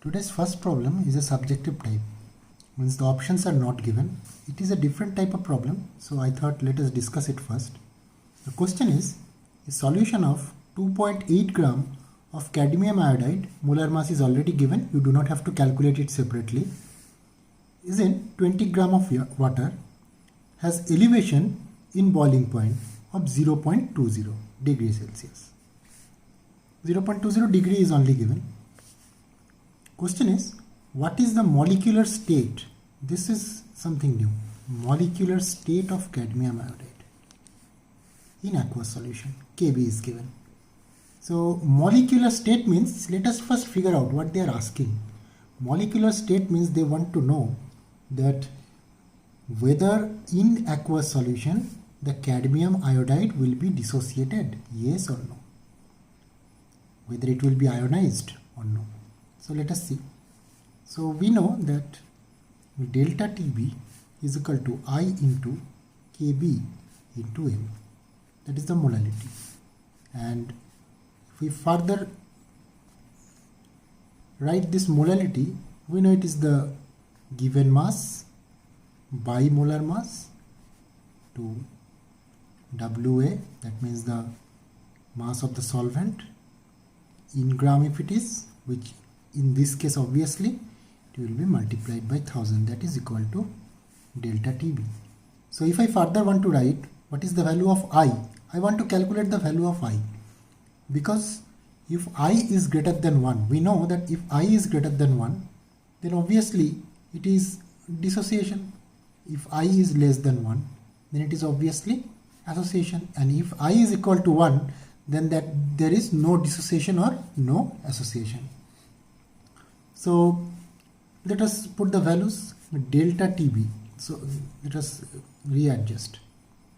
Today's first problem is a subjective type, means the options are not given. It is a different type of problem, so I thought let us discuss it first. The question is, a solution of 2.8 gram of cadmium iodide, molar mass is already given, you do not have to calculate it separately, is in 20 gram of water, has elevation in boiling point of 0.20 degrees Celsius. 0.20 degree is only given. Question is, what is the molecular state? This is something new. Molecular state of cadmium iodide in aqueous solution. Kb is given. So molecular state means, let us first figure out what they are asking. Molecular state means they want to know that whether in aqueous solution the cadmium iodide will be dissociated, yes or no. Whether it will be ionized or no. So let us see. So we know that delta Tb is equal to I into Kb into m. That is the molality. And if we further write this molality, we know it is the given mass by molar mass to Wa, that means the mass of the solvent, in gram if it is, which in this case obviously it will be multiplied by 1000, that is equal to delta Tb. So if I further want to write what is the value of I want to calculate the value of I, because if I is greater than 1, we know that if I is greater than 1, then obviously it is dissociation. If I is less than 1, then it is obviously association, and if I is equal to 1, then that there is no dissociation or no association. So let us put the values. Delta Tb, so let us readjust.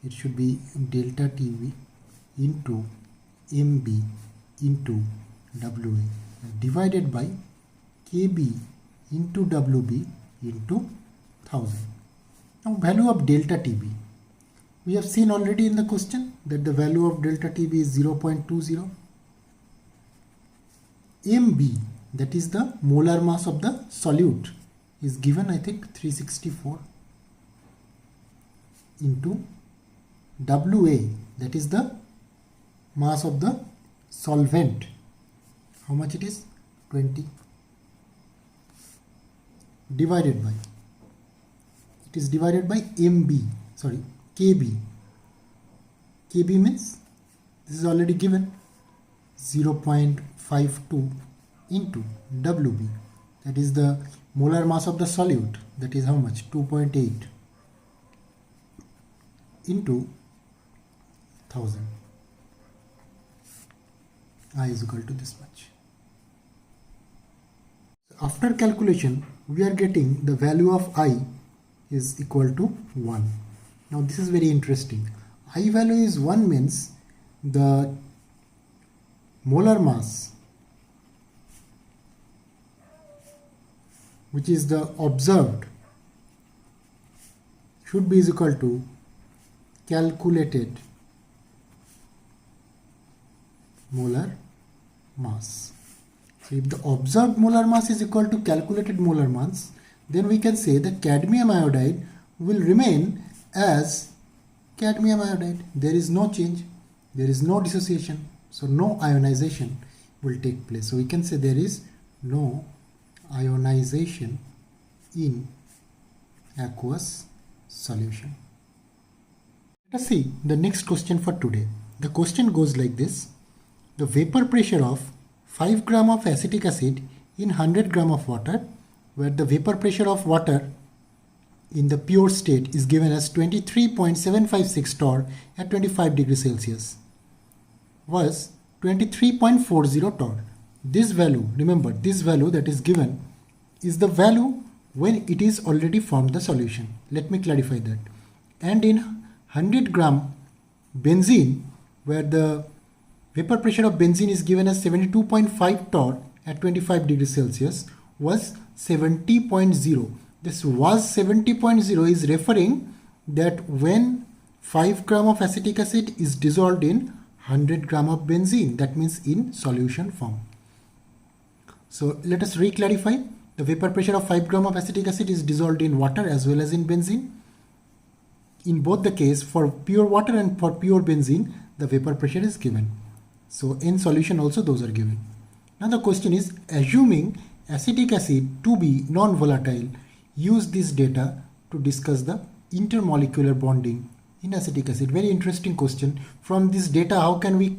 It should be delta Tb into Mb into Wa divided by Kb into Wb into 1000. Now value of delta Tb. We have seen already in the question that the value of delta Tb is 0.20. Mb, that is the molar mass of the solute, is given I think 364 into Wa, that is the mass of the solvent. How much it is? 20. Divided by, it is divided by Kb. Kb means, this is already given, 0.52 into Wb, that is the molar mass of the solute, that is how much? 2.8 into 1000. I is equal to this much. After calculation, we are getting the value of I is equal to 1. Now this is very interesting. I value is 1 means the molar mass, which is the observed, should be is equal to calculated molar mass. So if the observed molar mass is equal to calculated molar mass, then we can say the cadmium iodide will remain as cadmium iodide. There is no change, there is no dissociation, so no ionization will take place. So we can say there is no ionization in aqueous solution. Let us see the next question for today. The question goes like this. The vapor pressure of 5 gram of acetic acid in 100 gram of water, where the vapor pressure of water in the pure state is given as 23.756 torr at 25 degrees Celsius, was 23.40 torr. This value, remember, this value that is given is the value when it is already formed the solution. Let me clarify that. And in 100 gram benzene, where the vapor pressure of benzene is given as 72.5 torr at 25 degrees Celsius, was 70.0. This was 70.0 is referring that when 5 gram of acetic acid is dissolved in 100 gram of benzene, that means in solution form. So let us re-clarify. The vapor pressure of 5 gram of acetic acid is dissolved in water as well as in benzene. In both the case, for pure water and for pure benzene, the vapor pressure is given. So in solution also those are given. Now the question is, assuming acetic acid to be non-volatile, use this data to discuss the intermolecular bonding in acetic acid. Very interesting question. From this data, how can we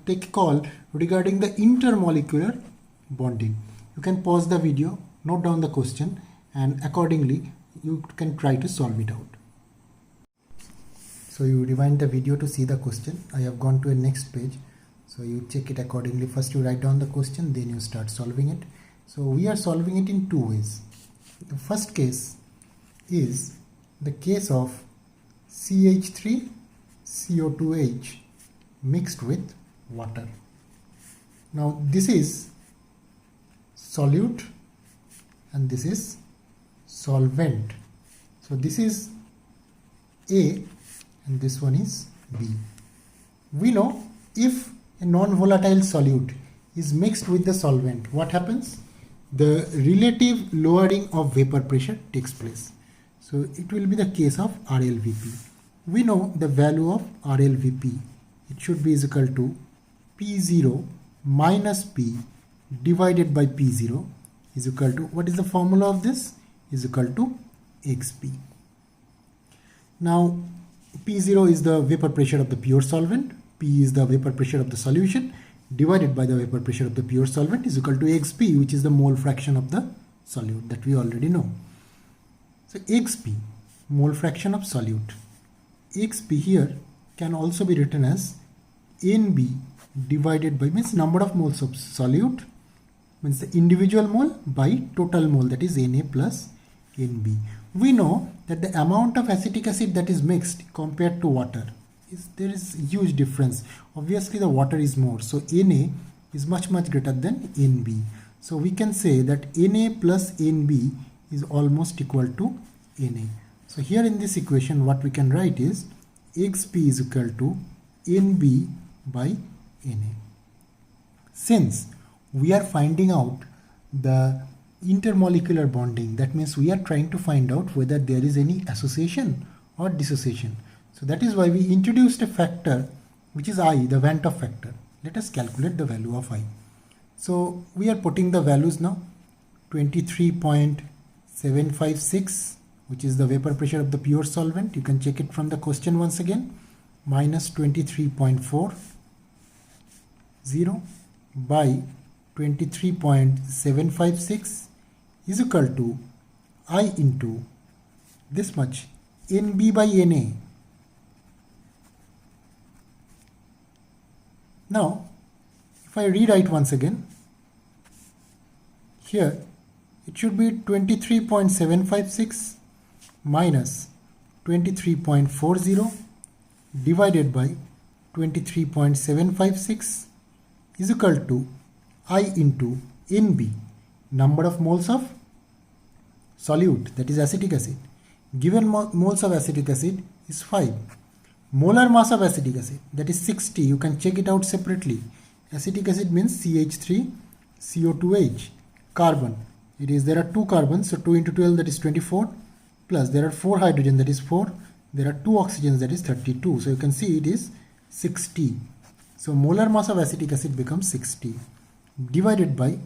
take a call regarding the intermolecular bonding? You can pause the video, note down the question, and accordingly you can try to solve it out. So you rewind the video to see the question. I have gone to a next page. So you check it accordingly. First you write down the question, then you start solving it. So we are solving it in two ways. The first case is the case of CH3CO2H mixed with water. Now this is solute and this is solvent. So this is A and this one is B. We know if a non-volatile solute is mixed with the solvent, what happens? The relative lowering of vapor pressure takes place. So it will be the case of RLVP. We know the value of RLVP. It should be is equal to P0 minus P divided by P0 is equal to, what is the formula of this? Is equal to XP. Now P0 is the vapor pressure of the pure solvent, P is the vapor pressure of the solution, divided by the vapor pressure of the pure solvent is equal to XP, which is the mole fraction of the solute that we already know. So XP, mole fraction of solute. XP here can also be written as NB divided by, means number of moles of solute, means the individual mole by total mole, that is Na plus NB. We know that the amount of acetic acid that is mixed compared to water, there is huge difference. Obviously the water is more, so Na is much greater than Nb. So we can say that Na plus Nb is almost equal to Na. So here in this equation what we can write is Xp is equal to Nb by Na. Since we are finding out the intermolecular bonding, that means we are trying to find out whether there is any association or dissociation. So that is why we introduced a factor which is I, the Van 't Hoff factor. Let us calculate the value of I. So we are putting the values now. 23.756, which is the vapor pressure of the pure solvent. You can check it from the question once again. Minus 23.40 by 23.756 is equal to I into this much Nb by Na. Now if I rewrite once again, here it should be 23.756 minus 23.40 divided by 23.756 is equal to I into Nb, number of moles of solute, that is acetic acid. Given moles of acetic acid is 5. Molar mass of acetic acid, that is 60. You can check it out separately. Acetic acid means CH3CO2H, carbon. There are 2 carbons, so 2 into 12, that is 24, plus there are 4 hydrogen, that is 4. There are 2 oxygens, that is 32. So you can see it is 60. So molar mass of acetic acid becomes 60 divided by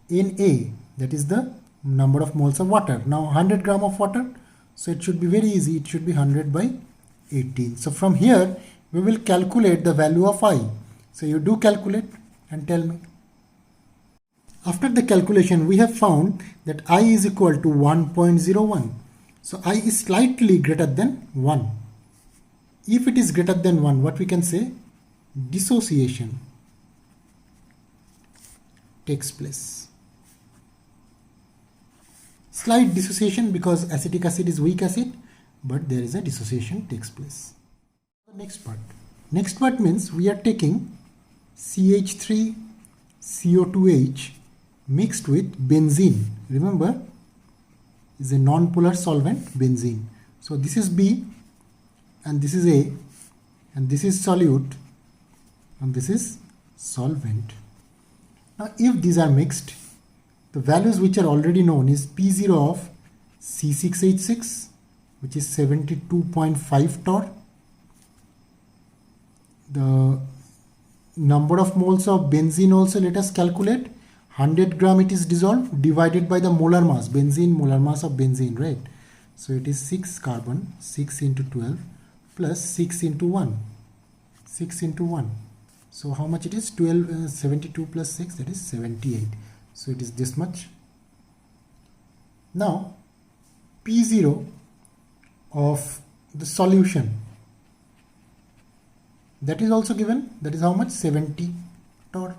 Na, that is the number of moles of water. Now 100 gram of water, so it should be very easy. It should be 100 by 18. So from here we will calculate the value of I. So you do calculate and tell me. After the calculation we have found that I is equal to 1.01. So I is slightly greater than 1. If it is greater than 1, what we can say? Dissociation takes place. Slight dissociation because acetic acid is weak acid, but there is a dissociation takes place. The next part means we are taking CH3CO2H mixed with benzene. Remember, is a non-polar solvent, benzene. So this is B and this is A and this is solute and this is solvent. Now if these are mixed, The values which are already known is P0 of C6H6, which is 72.5 torr. The number of moles of benzene also let us calculate. 100 gram it is dissolved, divided by the molar mass, molar mass of benzene, right? So it is 6 carbon, 6 into 12 plus 6 into 1, 6 into 1. So how much it is? 72 plus 6, that is 78. So it is this much. Now P0 of the solution, that is also given, that is how much? 70 torr.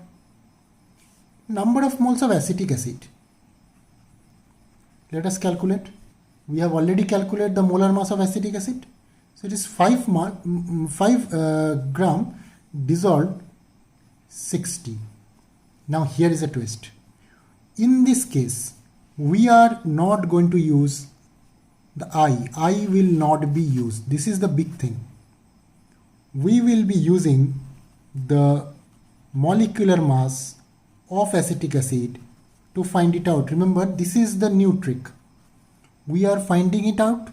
Number of moles of acetic acid, let us calculate. We have already calculated the molar mass of acetic acid. So it is 5 gram dissolved 60. Now here is a twist. In this case, we are not going to use the I will not be used. This is the big thing. We will be using the molecular mass of acetic acid to find it out. Remember, this is the new trick. We are finding it out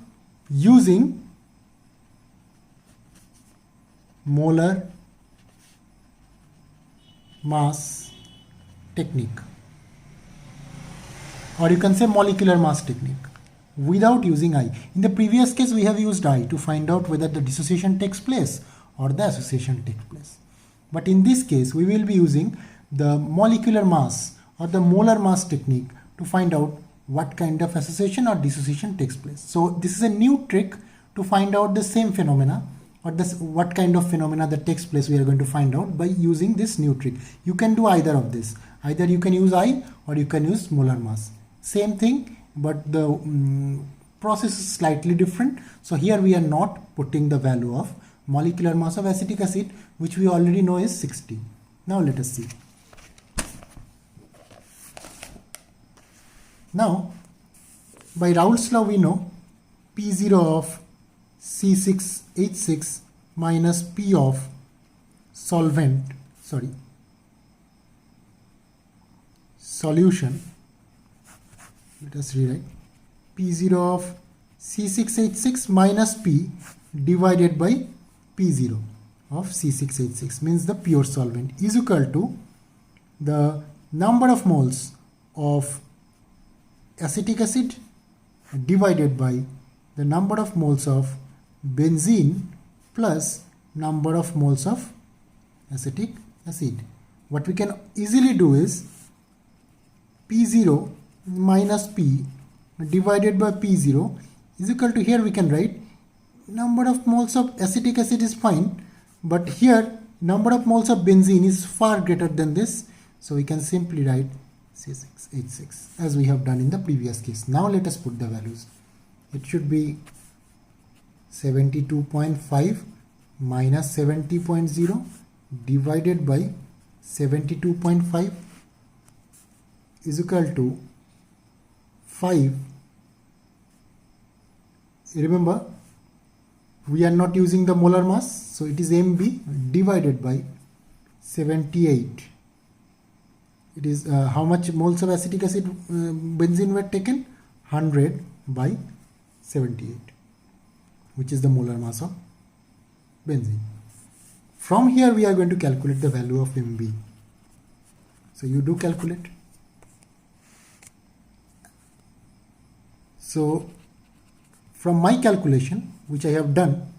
using molar mass technique, or you can say molecular mass technique, without using I. In the previous case, we have used I to find out whether the dissociation takes place or the association takes place. But in this case, we will be using the molecular mass or the molar mass technique to find out what kind of association or dissociation takes place. So this is a new trick to find out the same phenomena, or what kind of phenomena that takes place we are going to find out by using this new trick. You can do either of this. Either you can use I or you can use molar mass. Same thing, but the process is slightly different. So here we are not putting the value of molecular mass of acetic acid, which we already know is 60. Now let us see. Now, by Raoult's law we know P0 of C6H6 minus P of solution, let us rewrite, P0 of C6H6 minus P divided by P0 of C6H6 means the pure solvent is equal to the number of moles of acetic acid divided by the number of moles of benzene plus number of moles of acetic acid. What we can easily do is P0 minus P divided by P0 is equal to, here we can write number of moles of acetic acid is fine, but here number of moles of benzene is far greater than this. So we can simply write C6H6 as we have done in the previous case. Now let us put the values. It should be 72.5 minus 70.0 divided by 72.5 is equal to 5. Remember, we are not using the molar mass, so it is MB divided by 78. It is how much moles of acetic acid benzene were taken? 100 by 78, which is the molar mass of benzene. From here we are going to calculate the value of MB. So you do calculate. So from my calculation, which I have done,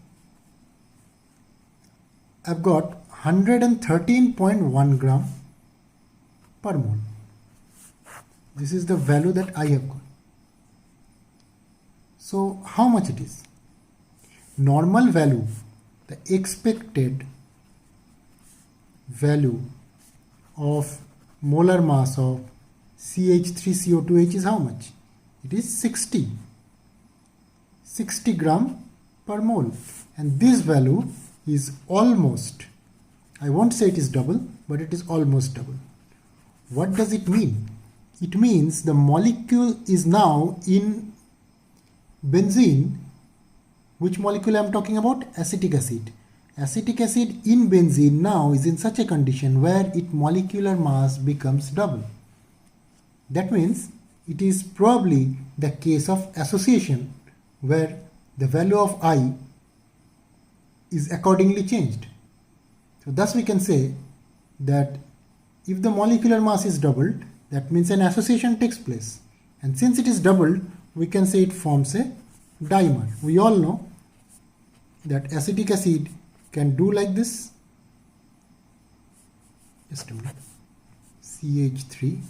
I've got 113.1 gram per mole. This is the value that I have got. So how much it is? Normal value, the expected value of molar mass of CH3CO2H is how much? It is 60 gram per mole, and this value is almost, I won't say it is double, but it is almost double. What does it mean? It means the molecule is now in benzene. Which molecule I am talking about? Acetic acid. Acetic acid in benzene now is in such a condition where its molecular mass becomes double. That means it is probably the case of association where the value of I is accordingly changed. So thus we can say that if the molecular mass is doubled, that means an association takes place. And since it is doubled, we can say it forms a dimer. We all know that acetic acid can do like this. Just a minute. CH3,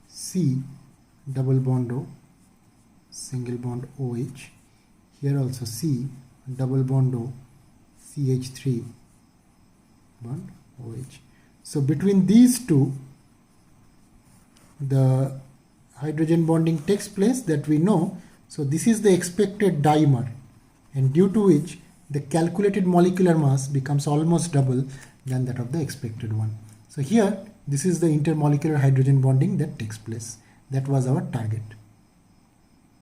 C, double bond O, single bond OH. Here also C, double bond O, CH3, bond OH. So between these two, the hydrogen bonding takes place, that we know. So this is the expected dimer, and due to which the calculated molecular mass becomes almost double than that of the expected one. So here, this is the intermolecular hydrogen bonding that takes place. That was our target.